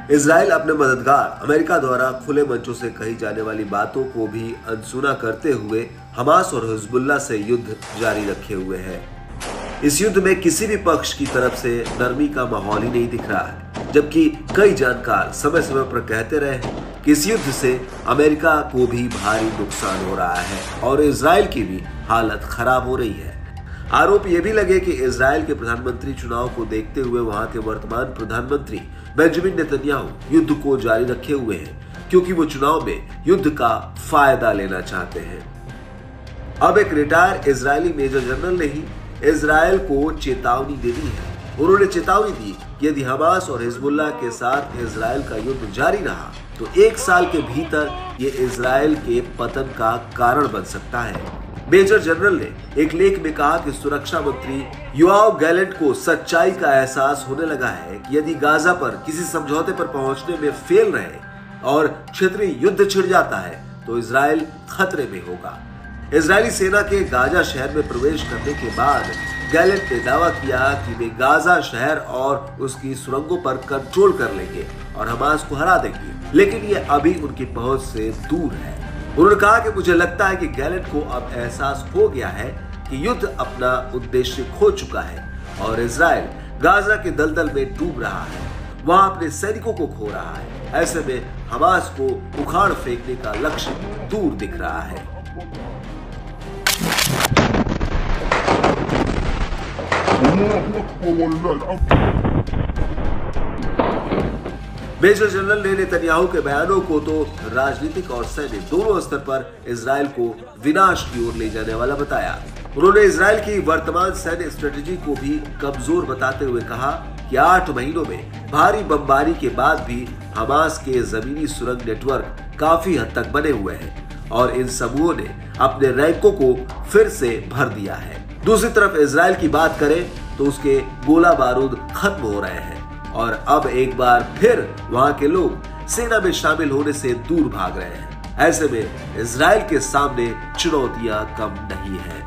Israel अपने मददगार America द्वारा खुले मंचों से कही जाने वाली बातों को भी अनसुना करते हुए हमास और हिजबुल्लाह से युद्ध जारी रखे हुए है। इस युद्ध में किसी भी पक्ष की तरफ से नरमी का माहौल ही नहीं दिख रहा है, जबकि कई जानकार समय समय पर कहते रहे कि इस युद्ध से अमेरिका को भी भारी नुकसान हो रहा है और इजराइल की भी हालत खराब हो रही है। आरोप ये भी लगे कि इजराइल के प्रधानमंत्री चुनाव को देखते हुए वहां के वर्तमान प्रधानमंत्री बेंजामिन नेतन्याहू युद्ध को जारी रखे हुए हैं, क्योंकि वो चुनाव में युद्ध का फायदा लेना चाहते हैं। अब एक रिटायर्ड इजरायली मेजर जनरल ने ही इजराइल को चेतावनी दे दी है। उन्होंने चेतावनी दी कि यदि हमास और हिजबुल्लाह के साथ इजराइल का युद्ध जारी रहा तो 1 साल के भीतर ये इजराइल के पतन का कारण बन सकता है। मेजर जनरल ने एक लेख में कहा कि सुरक्षा मंत्री योआव गैलेंट को सच्चाई का एहसास होने लगा है कि यदि गाजा पर किसी समझौते पर पहुंचने में फेल रहे और क्षेत्रीय युद्ध छिड़ जाता है तो इजराइल खतरे में होगा। इजरायली सेना के गाजा शहर में प्रवेश करने के बाद गैलेंट ने दावा किया कि वे गाजा शहर और उसकी सुरंगों पर कंट्रोल कर लेंगे और हमास को हरा देंगे, लेकिन ये अभी उनकी पहुंच से दूर है। उन्होंने कहा कि मुझे लगता है कि गैलेंट को अब एहसास हो गया है कि युद्ध अपना उद्देश्य खो चुका है और इजराइल गाजा के दलदल में डूब रहा है, वहां अपने सैनिकों को खो रहा है। ऐसे में हमास को उखाड़ फेंकने का लक्ष्य दूर दिख रहा है। मेजर जनरल ने नेतन्याहू के बयानों को तो राजनीतिक और सैन्य दोनों स्तर पर इजराइल को विनाश की ओर ले जाने वाला बताया। उन्होंने इजराइल की वर्तमान सैन्य स्ट्रेटेजी को भी कमजोर बताते हुए कहा कि 8 महीनों में भारी बमबारी के बाद भी हमास के जमीनी सुरंग नेटवर्क काफी हद तक बने हुए हैं और इन समूहों ने अपने रैंकों को फिर से भर दिया है। दूसरी तरफ इजराइल की बात करें तो उसके गोला बारूद खत्म हो रहे हैं और अब एक बार फिर वहां के लोग सेना में शामिल होने से दूर भाग रहे हैं। ऐसे में इजराइल के सामने चुनौतियां कम नहीं है।